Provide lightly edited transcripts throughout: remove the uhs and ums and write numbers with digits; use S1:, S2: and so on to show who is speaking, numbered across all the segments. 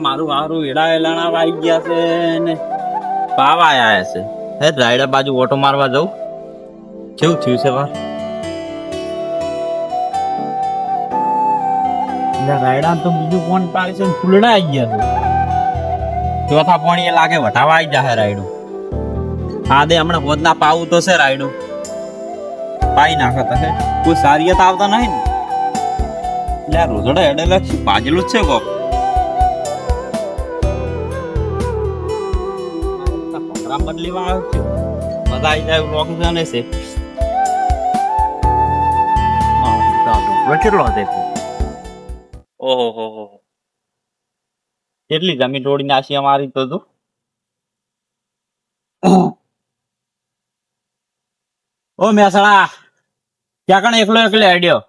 S1: મારું હારું એડા એલાણા આવી ગયા છે ને પાવ આયા છે. હે રાયડા બાજુ ઓટો મારવા જવું. કેવું થયું છે વાર રાયડા તો બીજું કોણ પાડે છે ફૂલડા આવી ગયા છે. ચોથા પાણી લાગે વટાવા આવી જાય રાયડું. હા દે હમણાં હોદના પાવું તો છે રાયડું પાઈ નાખતા હે કોઈ સારિયત આવતા નહીં ને એટલે રોજડા એડે લક્ષી પાજેલું જ છે કોક. બદલીમાં આવ્યો છે મજા આવી જાય રોક જાણે છે. કેટલો હતો ઓહો હો હો કેટલી જમીન તોડીને આશી અમારી તો તું. ઓ મેસણા ક્યાં કણ એકલો એકલો હેડ્યો.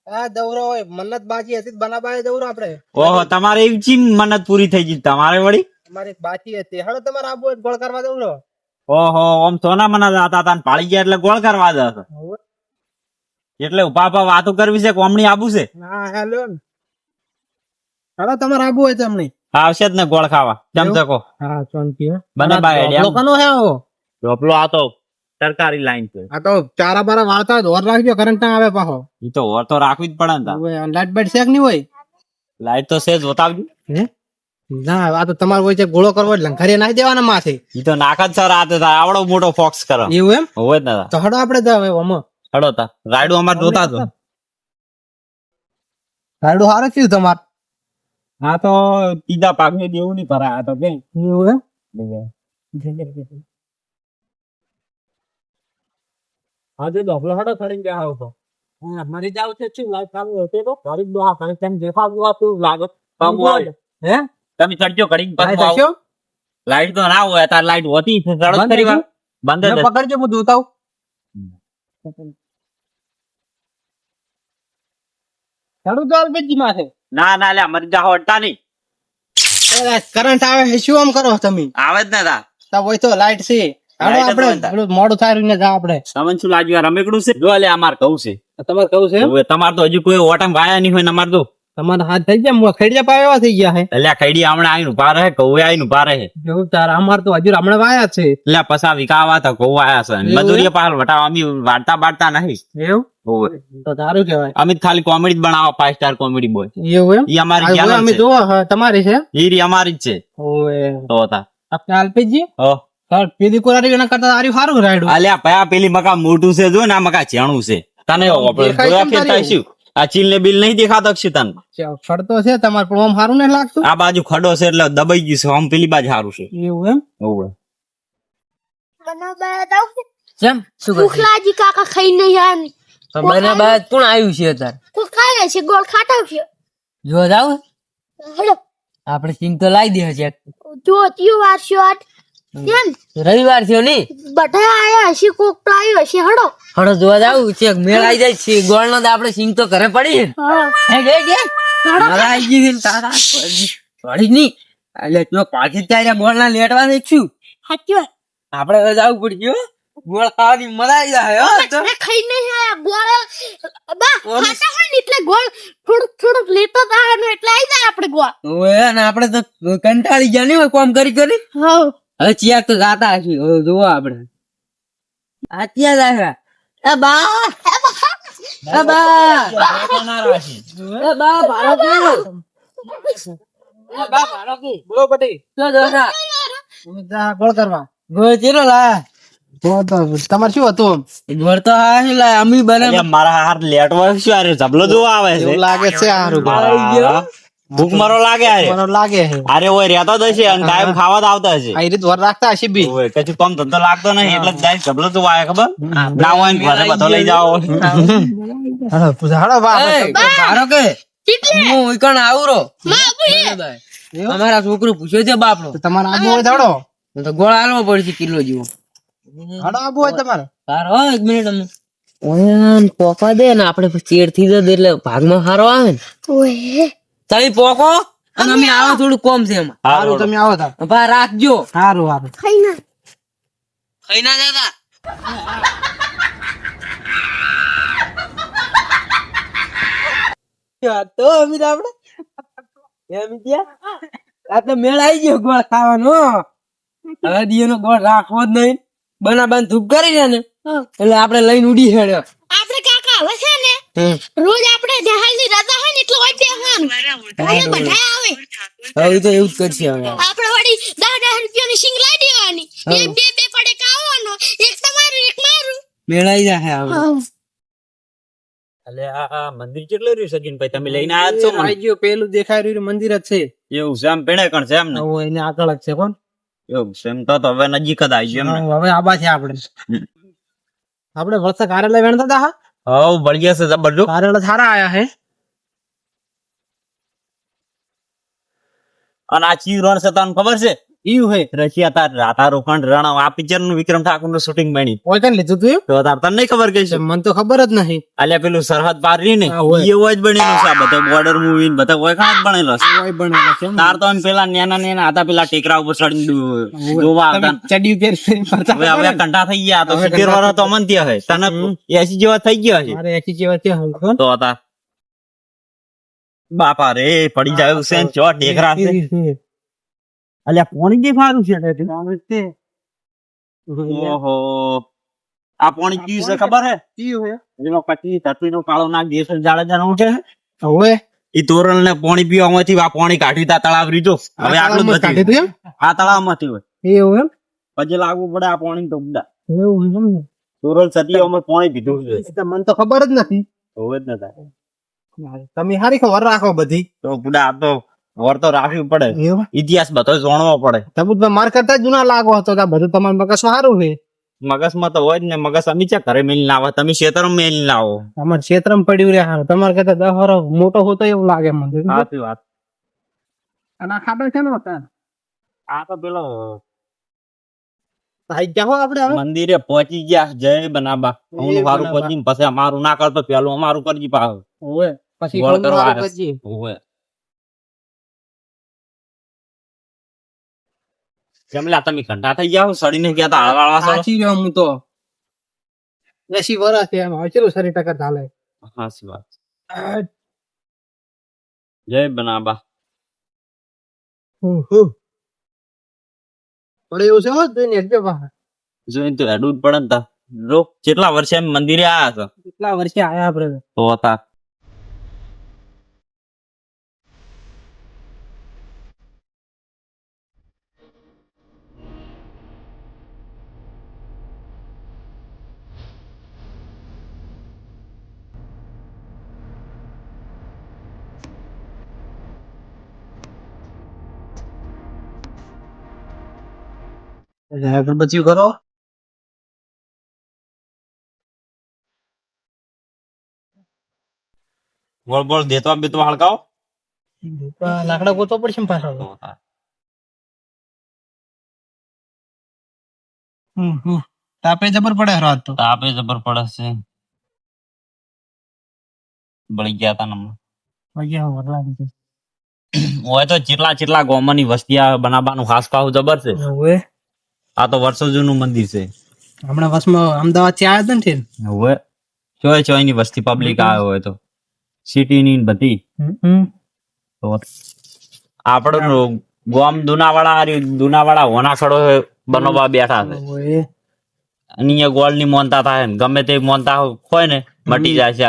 S2: આ દવરો હોય મન્નત બાકી હતી બનાવાય દવરો આપણે.
S1: ઓહો તમારે એવી ચીમ મન્નત પૂરી થઈ ગઈ તમારે વળી.
S2: અમારી બાકી હતી હળો તમારે આબુ ગોળ કરવા દવરો.
S1: ઓહો આમ સોના મના જાતા હતા પાળી ગયા એટલે ગોળ કરવા જશે એટલે ઉભા ઉભા વાતો કરવી છે કોમણી આબુ છે.
S2: હા હેલો હળો તમારે આબુ હોય તમને
S1: આવશે જ ને ગોળ ખાવા કેમ તકો.
S2: હા શાંતિ હે
S1: બને બાય
S2: લોકોનો હે આવો
S1: ઢોપલો આ તો સરકારી લાઈન છે.
S2: આ તો ચારા બારા વાળતા ધોર રાખજો કરંટ ના આવે પાછો.
S1: ઈ તો ઓર તો રાખવી જ પડે ને.
S2: લાઈટ બાઈટ શેક નહીં હોય.
S1: લાઈટ તો સેજ બતાવજો.
S2: હે ના આ તો તમારે હોય છે ગોળો કરવો એટલે ઘરે નાખી દેવાના માથે.
S1: ઈ તો નાક જ સર આતે થાય આવડો મોટો ફોક્સ કરો
S2: એવું એમ
S1: હોય જ ને.
S2: તો હડો આપણે તો હવે ઓમો
S1: હડો તા રાયડું અમાર જોતા તો
S2: રાયડું હારું થયું તમાર.
S1: હા તો તીજા પાકને દેવું નહીં ભરાય આ તો કે
S2: એવું એમ
S1: હા તે ડોફલો હડો થડીને ગયા હતો મરી જાવ છે શું લાઈટ ચાલુ હતી તો ગરીબ દો આ કરે તેમ દેખાતું હતું લાગે કમ હોય.
S2: હે
S1: તમે ચડજો કડી
S2: ભાઈ દસ્યો
S1: લાઈટ તો ના હોય તાર લાઈટ હોતી સડક કરી વાર બંધ જ
S2: પકડજો હું જોતા હું. ચાલુ તો અલબેજી માથે
S1: ના ના લે મરી જા હટતા નહીં.
S2: કરંટ આવે છે શું આમ કરો તમે.
S1: આવે જ ના
S2: તા હોય તો લાઈટ છે હાલો આપણે પેલું મોડું થાય ને જા આપણે.
S1: તમને શું લાગ્યું આ રમેકડું છે જો લે અમાર કહું છે
S2: તમારે કહું છે
S1: હવે તમાર તો હજુ કોઈ ઓટમ વાયા નહીં હોય ને અમાર તો
S2: તમારે હાથ થઈ ગયા ખેડિયા પાવા થઈ ગયા હે.
S1: એટલે ખૈડી હમણાં આવીને ઉભા રહે કહું આવીને ઉભા રહે
S2: એવું તારા અમાર તો હજુ હમણાં વાયા છે.
S1: એટલે પસા વિકાવા તો કહું આયા છે મજૂરી પાલ વટાવા અમે વાર્તા બાળતા નહીં.
S2: એવું
S1: હોવે
S2: તો સારું કહેવાય.
S1: અમે ખાલી કોમેડી બનાવો 5 સ્ટાર કોમેડી બોય
S2: એવું એમ
S1: ઈ અમારી
S2: આ
S1: ચેનલ
S2: અમે
S1: છે
S2: જોવો તમારી છે
S1: ઈ રી અમારી જ છે
S2: ઓએ
S1: તો તા
S2: આપણે અલ્પેજી
S1: હો
S2: સર પેલી કોરારી ગણા કરતા આરી સારું રાયડું.
S1: અલ્યા પયા પેલી મકા મોટું છે જો ને આ મકા છેણું છે તને જોયા ફેરતા શું આ ચીલ ને બિલ નહીં દેખાતો છે તને.
S2: ખડતો છે તમારે પણ આમ સારું નહીં લાગતું.
S1: આ બાજુ ખડો છે એટલે દબાઈ ગયું છે આમ પેલી બાજુ સારું છે
S2: એવું એમ
S1: હોવે
S3: જેમ ભૂખ લાગી કાકા ખાઈ નહીં યાર.
S4: બના બાદ કોણ આવ્યું છે અત્યારે
S3: કોઈ ખાય છે ગોળ ખાતા છે.
S4: જો જાવ
S3: હેલો
S4: આપણે સિંગ તો લાવી દે છે.
S3: જો ત્યો વાર શોટ કેમ
S4: રવિવાર થયો ને
S3: બધા આયા હશે કોક તો આવ્યો હશે હડો.
S4: હડો જોવા જાવ છે મેળ આવી જાય છે ગોળ નો આપણે સિંગ તો ઘરે પડી હે ગે ગે મારા આવી ગઈ ને તારા પડી ની એટલે તો પાછી ત્યારે ગોળ ના લેટવા દે છું
S3: સાચી વાત
S4: આપણે હવે જવું પડ્યું ગોળ ખાવાની મજા આવી જાય હો તો
S3: ખાઈ નહીં આયા ગોળ બા ખાતા હોય ને એટલે ગોળ થોડુંક લેતો થાય ને એટલે આવી જાય આપણે ગોળ.
S4: ઓય ને આપણે તો કંટાળી ગયા ને કામ કરી કરી
S3: હા
S4: હવે ચિયાક તો જાતા હશે હવે જોવો આપણે આ ત્યાં આવ્યા એ બા એ બા એ બા ભારો કે એ બા ભારો કે
S2: બોલો બટી
S4: તો દોરા
S2: ગોળ કરવા
S4: ગોળ ચેરો લા
S2: તમારે શું હતું
S4: ગોળ તો હા છે લા અમી બને
S1: અલ્યા મારા હાથ લેટવા શું અરે જબલો જોવા આવે છે
S2: એવું લાગે છે સારું
S1: ભૂખ મારો લાગે અરે
S2: મને લાગે છે
S1: અરે ઓય રહેતો જ હશે અને કાયમ ખાવા જ આવતા હશે
S2: આ રીત વર રાખતા હશે બી
S1: ઓય કશું કમ ધંધો લાગતો નહીં એટલે જાય જબલો જોવા આવે ખબર ના હોય ને ઘરે બધો લઈ જાઓ
S2: હાલો પૂછા હાલો બા
S4: ભારો કે
S3: કેટલે
S4: હું ઈકણ આવરો
S3: માં બુએ
S4: અમારા છોકરો પૂછ્યો છે બાપનો
S2: તમારે આબુ હોય દાડો
S4: તો ગોળ આલવો પડશે કિલો જેવો
S2: હાલો આબુ હોય તમારે
S4: સારો એક મિનિટ અમે ઓય પોકા દે ને આપણે ચેડ થી દે એટલે ભાગમાં હારો આવે ને
S3: ઓએ
S4: તમે પોકો અને અમે આવો થોડું કોમ છે એમાં
S2: સારું તમે આવો તા
S4: ભા રાખજો
S2: સારું સારું
S3: ખાઈ ના
S4: ખાઈ ના જતા તો અમે આપણે એમ ત્યાં આ તો મેળ આવી ગયો ગોળ ખાવાનો. હવે દીનો ગોળ રાખવો જ નહીં. બનાબાન ધૂપ કરી દે ને એટલે આપણે લઈને ઉડી હેડ્યો.
S3: આપણે કાકા હવે છે ને રોજ આપણે જહાજની રજા હોય ને એટલે હોય બેહવાનું અહીંયા બધા આવે
S4: હવે તો એવું જ કરશે હવે.
S3: આપણે વળી 10 રૂપિયાની સિંગ લાવી દેવાની બે પડે ખાવાનો એક તમારું એક મારું
S4: મેળ આવી જાય હવે.
S1: એટલે આ મંદિર કેટલું રહ્યું સગીન ભાઈ તમે લઈને આયા જ છો મને?
S2: આવી ગયો પેલું દેખાઈ રહ્યું મંદિર જ છે.
S1: એવું છે એમ પેણે કણ છે એમ ને?
S2: હવે એને આગળ જ છે કોણ
S1: એવું છે એમ તો હવે નજીક જ આવી ગયું એમ ને?
S2: હવે આબા છે આપણે વર્ષે કાર્યાલય વેણતા હતા
S1: હવ બળિયા છે જબરજસ્ત.
S2: કાર્યાલય સારા આયા હે
S1: અને આ ચી રણ છે તને ખબર છે?
S2: ઈયું હે
S1: રશિયા તાર રાતા રોખંડ રણ આ પિક્ચર નું વિક્રમ ઠાકોર નું શૂટિંગ બની
S2: ઓય કન લીધું તું
S1: તો તાર તને નહીં ખબર કઈ છે?
S2: મને તો ખબર જ નહીં.
S1: અલ્યા પેલું સરહદ પાર રહી ને
S2: હા, હોય.
S1: એવો જ બનેલો છે આ બધા બોર્ડર મૂવી ને બધા હોય ખાસ બનેલો છે.
S2: ઓય બનેલો છે એમ.
S1: તાર તો આમ પેલા નાના હતા પેલા ટેકરા ઉપર ચડીને જોવા આવતા
S2: તમે ચડ્યું પહેરી ફરતા
S1: હવે હવે કંટા થઈ ગયા તો 70 વર્ષ તો અમન ત્યાં હે તને 80 જેવા થઈ ગયા છે
S2: મારે 80 જેવા છે હું કોણ
S1: તો હતા બાપા રે પડી જાય છે ને ચો ટેકરા છે. અલ્યા પોણી જે ફારું છે ઓહો આ પોણી કી છે ખબર હે?
S2: ઈયું હે
S1: એનો પછી ધરતીનો કાળો નાગ દેશ જાડેજાનો ઉઠે
S2: ઓય
S1: ઈ તોરણ ને પાણી પીવામાંથી આ પાણી કાઢી તા તળાવ રીજો હવે આટલું જ
S2: કાઢી
S1: નથી
S2: તું
S1: આ તળાવમાંથી હોય
S2: એમ એવું એમ
S1: પછી લાગવું પડે આ પાણી તો બધા
S2: એવું એમ ને.
S1: તોરણ સદીઓમાં પાણી પીધું છે
S2: એ તો મને તો ખબર જ નથી.
S1: હોવે જ નતા
S2: તમે હારી ખબર રાખો બધી
S1: તો બુડા આ તો વર તો રાખવી પડે
S2: એવું
S1: ઇતિહાસ બધો જાણવો પડે
S2: તમે માર કરતા જૂના લાગો હતો તો આ બધું તમારા મગજમાં સારું છે.
S1: મગજમાં તો હોય જ ને મગજ અમે ચા ઘરે મેલી લાવો તમે ખેતરમાં મેલી લાવો
S2: અમાર ક્ષેત્રમાં પડ્યું રે હારું તમારા કરતા 10 વર્ષ મોટો હોતો એવું લાગે મને.
S1: સાચી વાત.
S2: અને આ ખાડો છે ને હતા
S1: આ તો પેલો
S2: ભાઈ ગયા હો આપણે હવે
S1: મંદિરે પહોંચી ગયા જય બનાબા હું મારું પહોંચી પછી અમારું ના કરતો પેલું અમારું કરજી પાવ
S2: ઓય પછી
S1: ગોળ કરવા
S2: સારું
S1: આવે.
S2: કરજે.
S1: હોવે જમલા તમે ઘંટા થઈ ગયા સડીને ગયા તા હળવાળા છો.
S2: સાચી રહ્યો હું તો 80 વર્ષ છે એમ હવે ચલો 100% ચાલે.
S1: સાચી વાત. જય બનાબા.
S2: પડે એવું છે હો જોઈને હેડજો બહાર.
S1: જોઈને તો હેડવું જ પડે ને તા રો કેટલા વર્ષે એમ મંદિરે આયા છો
S2: કેટલા વર્ષે આયા આપણે
S1: તો હતા
S2: અગરબત્તી કરો
S1: ગોળ ગોળ દેતવા બેતવા હળકાવો
S2: લાકડા ગોતો પડશે ને પાછો.
S1: તો હતા.
S2: તાપે જબર પડે રાત તો
S1: તાપે જબર પડે છે બળી ગયા તા નમો હોય તો ચેટલા ગોમની વસ્તી આવે બનાવવાનું ખાસ ખાવું જબર છે.
S2: હવે
S1: આ તો વર્ષો જૂનું મંદિર છે.
S2: હમણાં વર્ષમાં અમદાવાદ થી આવ્યા હતા ને
S1: હવે ચોય ની વસ્તી પબ્લિક આવે હોય તો સિટી ની ને બધી તો આપડે ગોમ દુનાવાડા હોના ખડો બનવા બેઠા છે અને અહીંયા ગોળ ની મોનતા થાય ને ગમે તે મોનતા હોય ને મટી જાય છે.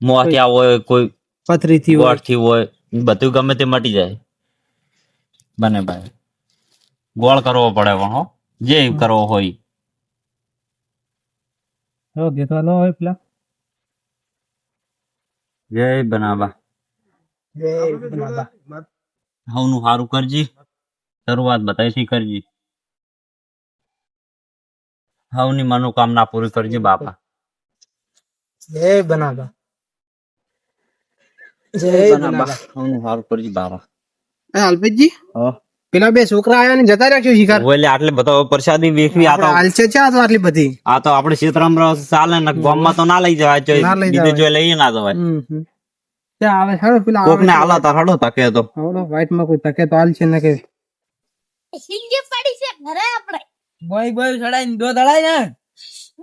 S1: મોતિયા હોય કોઈ
S2: પથરી થી
S1: ગોળ થી હોય બધું ગમે તે મટી જાય બને ભાઈ ગોળ કરવો પડે પણ હો જે કરવો હોય.
S2: દેતવા લો હોય પેલા
S1: જય બનાબા. હવનું સારું કરજી શરૂઆત બતાવી કરજી હવની મનોકામના પૂરી કરજી બાપા.
S2: જય બનાબા જય બનાબા.
S1: હવનું સારું કરજી બાપા.
S2: અલ્પેશજી પેલા બે છોકરા આયા ને જતા રહ્યા શિકાર
S1: એટલે આટલે બધો પ્રસાદી વેચવી આ તો
S2: હાલ છે ચા તો આટલી બધી
S1: આ તો આપણે ક્ષેત્રમાં ચાલે ને ગામમાં તો ના લઈ જવાય
S2: ના લઈ
S1: બીજે
S2: જવાય.
S1: જો લઈએ ના જવાય
S2: ત્યાં આવે હેડો પેલા
S1: કોક ને હાલા તા હડો તકે તો
S2: હવડો વાઈટ માં કોઈ તકે તો હાલ છે ને કે
S3: સિંગે પડી છે ઘરે આપણે
S4: બોય બોય ચડાઈને દો દળાય ને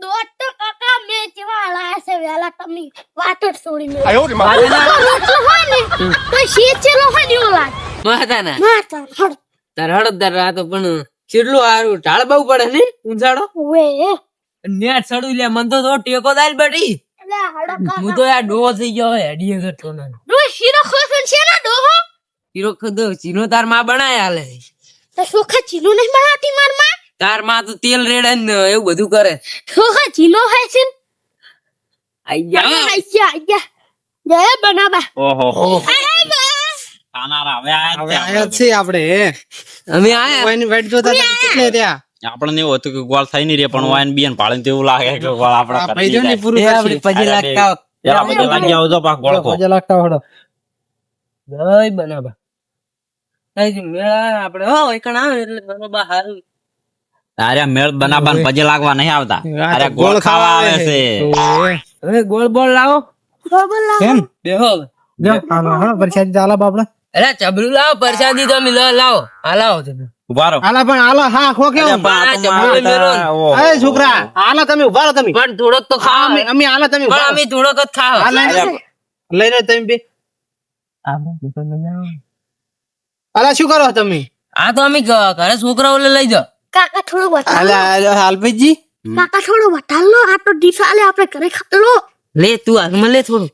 S3: દોઢ તો કાકા મેં કેવા લાયા છે વેલા તમે વાતો જ છોડી મેં
S4: વાગે ના.
S3: રોટલો હોય ને તો શીત ચેલો હોય ને એવું લાગે
S4: માતાના
S3: માતા હળ
S4: તાર હળદર આ તો પણ કેટલું સારું ઢાળ બહુ પડે ને ઊંચાડો
S3: વે
S4: નેટ સડું લે મન તો થોડો ટેકો દાલ બટી
S3: એટલે હડો
S4: હું તો યાર ડોહો થઈ ગયો હવે હેડીએ કરતો ના
S3: રો શીરો ખોસન છે ને ડોહો
S4: હીરો ખદો ચીનો તાર માં બનાય હાલે
S3: તો સોખા ચીલો નહીં બનાવતી માર માં
S4: તાર માં તો તેલ રેડે ને એવું બધું કરે
S3: સોખા ચીલો હોય છે
S4: આઈ જા
S3: આયા જય બનાવા
S1: ઓહો
S3: અરે બા
S1: ખાનારા હવે આયા
S2: હવે
S1: જ
S2: આયા જ છે આપણે
S4: અમે આયા
S2: કોઈની વેટ જોતા હતા કેટલે ત્યાં
S1: આપણને એવું હતું કે ગોળ થઈ નહીં રે પણ વાયન બીન ભાળે તો એવું લાગે કે ગોળ આપણે
S2: આ
S1: કરી
S2: ભાઈ જો ને
S1: દીધા.
S2: પૂરું
S4: એ આપડી
S2: કરશે.
S4: 5 લાખ કા
S1: યાર આપણે લાગી આવો તો પાક ગોળ ખો.
S2: 5 લાખ હડો
S4: જય બનાવા આઈ જો મેળા આપણે હો એકણ આવે એટલે બરોબર હારું
S1: અરે મેળ બનાવવા ને પજે લાગવા નહીં આવતા
S2: આ
S1: અરે
S2: તો
S1: ગોળ ખાવા આવે છે
S2: ઓય.
S4: હવે ગોળ બોલ લાવો
S3: બોલા
S2: કેમ
S4: બેહો
S2: જો હા પરસાદી ચાલા બાપડા
S4: અરે ચબલું લાવો પ્રસાદી તો અમે લાવો હા લાવો તમે
S1: ઉભા રહો.
S2: આલા પણ આલા હા ખો કેમ
S1: અરે પણ આ તો
S4: આ
S1: મારા
S4: મેળો.
S1: ઓહો.
S2: એ છોકરા આલા તમે ઉભા રહો તમે
S4: પણ થોડોક તો ખાવ
S2: અમે આલા તમે
S4: પણ
S2: ઉભા રહો.
S4: અમે થોડોક જ ખાવ
S2: આ લઈને તમે બે આલા શું કરો તમે
S4: આ તો અમે ઘરે છોકરાઓ લઈ જાઓ
S3: કાકા થોડું બતાલો
S2: આલા હાલભાઈજી
S3: કાકા થોડું બતાલો આ તો ડીસાલે આપણે ઘરે ખાતલો
S4: લે તું હાથમાં લે થોડું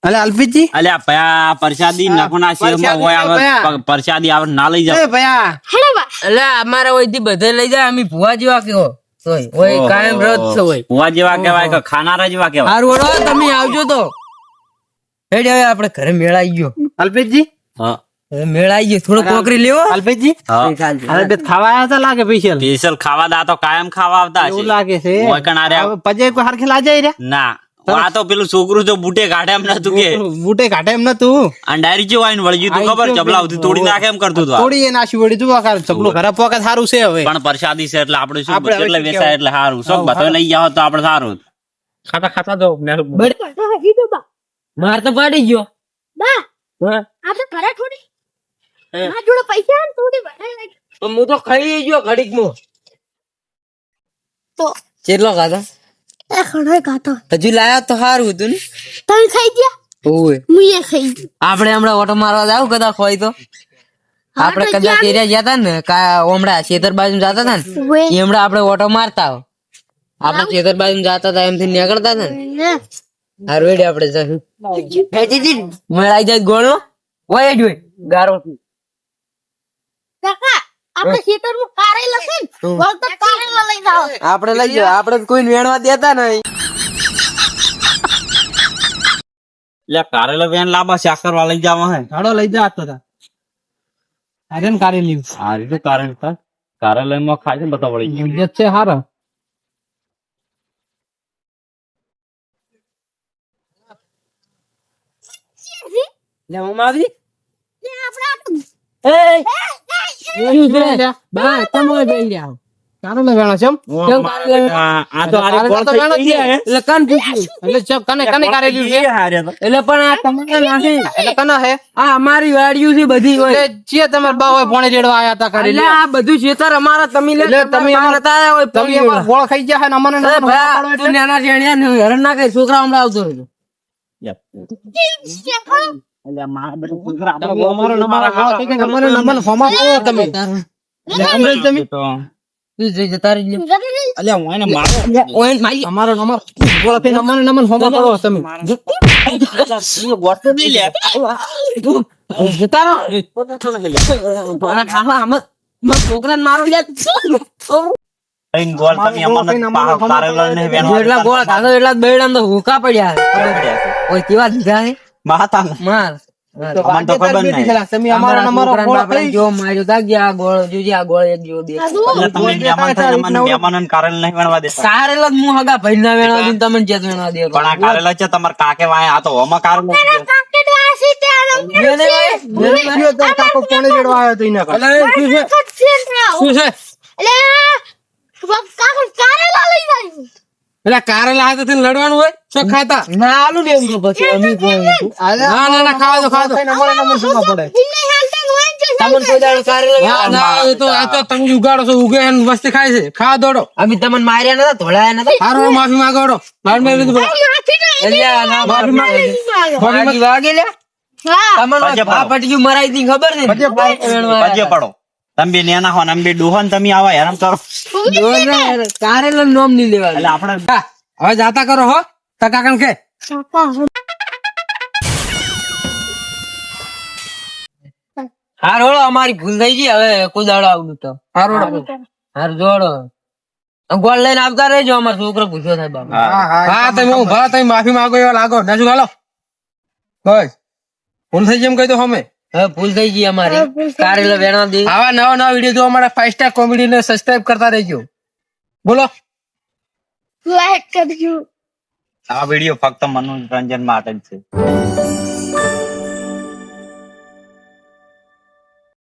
S2: આલા હાલભાઈજી
S1: અલ્યા પયા પરસાદી નખના શેરમાં હોય આવે
S2: પયા.
S1: પરસાદી આવે ના લઈ જાવ
S2: એ ભયા
S3: હેડો બા
S4: એટલે અમારા ઓયથી બધે લઈ જાય અમે ભુવા જેવા કેવો તોય ઓય કાયમ રદ છે ઓય
S1: ભુવા જેવા કહેવાય કે ખાનારા જેવા કહેવાય
S4: હારું વડો તમે આવજો તો હેડ હવે આપણે ઘરે મેળાઈ ગયો
S2: હાલભાઈજી
S1: હા
S4: હવે મેળાઈ ગયો થોડો કોકરી લેવો
S2: હાલભાઈજી
S1: હા
S2: અરે બે ખાવા આયા તા લાગે પૈસા
S1: સ્પેશિયલ ખાવા દા તો કાયમ ખાવા આવતા
S2: એવું
S1: હશે
S2: લાગે છે
S1: ઓય કણ આ રહ્યા.
S2: હવે પજે કોઈ હરખી લાજાય રે
S1: ના આ તો પેલું છોકરું જો બુટે કાઢે એમ નતું કે
S2: બુટે કાઢે એમ નતું
S1: આ ડાયરી જેવું આવીને વળી ગયું તું ખબર ચબલાવથી તોડી નાખે એમ કરતું હતું આ.
S2: થોડી એ નાસી વળી તું આકાર ચપલો ઘરે પોકે સારું છે હવે
S1: પણ પ્રસાદી છે એટલે આપણે શું
S2: આપણે હવે
S1: એટલે
S2: શું
S1: વેચાય એટલે સારું શું બધો લઈ જાવ તો આપણે સારું
S2: ખાતા ખાતા તો
S3: હીડો બા
S4: માર તો પાડી ગયો
S3: બા
S4: હા
S3: આપણે ઘરે થોડી
S4: હે.
S3: ના જોડે પૈસા ને થોડી વધારે
S4: પણ હું તો ખાઈ ગયો ઘડીક માં
S3: તો
S4: કેટલો ખાધો
S3: એ ખડે ગાતો
S4: હજુ લાયા તો સારું હતું ને
S3: તમે ખાઈ ગયા
S4: ઓય
S3: મુએ ખાઈ ગઈ
S4: આપણે હમણાં ઓટો મારવા જાવ કદાચ હોય તો આપણે
S3: તો
S4: કદાચ એરિયા ગયા ને હમણાં ખેતર બાજુ જતા હતા ને
S3: વે
S4: એ હમણાં આપણે ઓટો મારતા આવો આપણે ખેતર બાજુ જતા હતા એમથી નીકળતા હતા ને
S3: ને
S4: હારવેડે આપણે જશું મળાઈ જાય ગોળ નો હોય જ હોય ગારો
S3: કાકા આપણે ખેતરમાં કારેલા છે ને ગોળ તો કારેલા લઈને આવો
S4: આપણે લઈ જાવ આપણે કોઈ વેણવા દેતા નહીં
S1: એટલે કારેલો વેન લાંબા શાકરવા લઈ જવા હે
S2: ઝાડો લઈ જા આતો તા અરે ને કારે લીવ
S1: આ રીતે કારેલ થાય કારેલો એમાં ખાય છે બધા વળી ગયું.
S2: ઇજ્જત છે હારા
S4: લે મમ્મા આવી
S3: ને આપણે
S2: બા તમે બેહી રહ્યા કારે લે વેણા છે એમ
S4: કેમ કારેલા?
S1: આ તો આરી ગોળ થઈ ગઈ હે.
S4: એટલે કાન પૂછ્યું
S2: એટલે ચપ કને કને કારે લીવ છે
S4: એટલે પણ આ તમારે નથી
S2: એટલે કના હે
S4: આ અમારી વાડીયું છે બધી હોય
S2: એટલે જે તમાર બા હોય પોણે રેડવા આયા તા કારે
S4: એટલે આ બધું ખેતર અમારા તમે લે
S2: એટલે તમે
S4: અમારા તાયા હોય
S2: તમે
S4: પડી
S2: એમાં ગોળ ખાઈ ગયા હે ને અમને
S4: અરે
S2: નતો
S4: ભાઈ,
S2: પાડો
S4: તું નાના શેણિયા ને હેરાન ના કરી છોકરા હમણાં આવતો રહ્યો.
S1: એટલે મારા બધું કુતરા
S2: એટલે અમારો નંબર આવો થઈ ગયો અમારો નંબર ફોમાં પાડો તમે એટલે સમજે તમે
S1: તો
S4: તું જઈ જતા રહેજે.
S1: અલ્યા હું એને મારો
S4: ઓય મારી
S2: અમારો નંબર બોલો ફેર અમારો નંબર ફોમાં પાડો તમે
S1: ગોળ નહીં લે
S2: જતા રહો
S4: મારા ખાવા આમાં મારા છોકરાને મારો લે
S1: અહીં ગોળ તમે અમને કારેલો ને વેન
S4: જેટલા ગોળ ખાધો એટલા બેડા તો હુકા પડ્યા ઓય કેવા લીધા હે
S1: માતા
S4: માર
S1: અમને તો ખબર નહીં
S2: તમે અમારો નંબર
S4: બાપડા જો માર્યો તા ગયા ગોળ જોજે આ ગોળ એક જો દે
S1: એટલે તમે મહેમાન થઈને મને મહેમાનોને કારેલ નહીં વેણવા દેતા
S4: કારેલો જ હું હગા ભાઈ ના વેણવા દઉં તમને જે વેણવા દે
S1: પણ આ કારેલા છે તમારે કાકે વાય આ તો ઓમાં કારેલો છે.
S3: કાકે તો આ સીતે આનો
S2: કાકો પોણે રેડવા આવ્યો તો એના કાકા
S3: શું છે
S2: શું છે
S3: એટલે કાકા કારેલા લઈને આવ્યું
S2: એટલે કારેલા હાથે થી લડવાનું હોય શું ખાતા
S4: ના આલુ ને એમ તો પછી અમે કોઈ
S2: ના ના ના ખાવા દો અમારો નંબર શું પડે
S3: ઇન્ને હાલતે હોય છે
S4: તમને કોઈ દાડો કારેલો
S2: ના એ તો આ તો તમે ઉગાડો છો ઉગે એને વસ્તી ખાય છે ખાવા દોડો
S4: અમે તમને માર્યા નતા ધોળાયા નતા
S2: હારો માફી માંગોડો માર મેં લીધું
S3: માથી તો
S4: એટલે ના
S2: માફી માંગે
S4: વાગી લે
S3: હા
S4: તમને
S1: પજે
S4: આ પટકી મરાઈ દી ખબર ને
S1: પજે પડો તમે બે નેના હો ને અમે બે ડોહો ને તમે આવા હેરાન કરો
S4: કારેલા નોમ નહીં લેવા
S1: એટલે આપણે
S2: હવે જાતા કરો હો ટકા કણ કે
S4: હાર હોળો અમારી ભૂલ થઈ ગઈ હવે કોઈ દાડો આવું તો
S2: હારું
S4: હાર જોડો ગોળ લઈને આવતા રહેજો અમારો છોકરો પૂછ્યો થાય બાબા
S2: હા તમે ઉભા તમે માફી માંગો એવા લાગો નાજુ હાલો બસ ભૂલ થઈ જેમ કહી દો અમે
S4: હવે ભૂલ થઈ ગઈ અમારી
S3: હવે ભૂલ થઈ ગઈ.
S4: કારેલા વેણવા દે
S2: આવા નવા વિડીયો જોવા માટે 5 સ્ટાર કોમેડી ને સબસ્ક્રાઇબ કરતા રહેજો બોલો
S3: લાઈક કરજો
S1: આ વિડીયો ફક્ત મનોરંજન માટે જ છે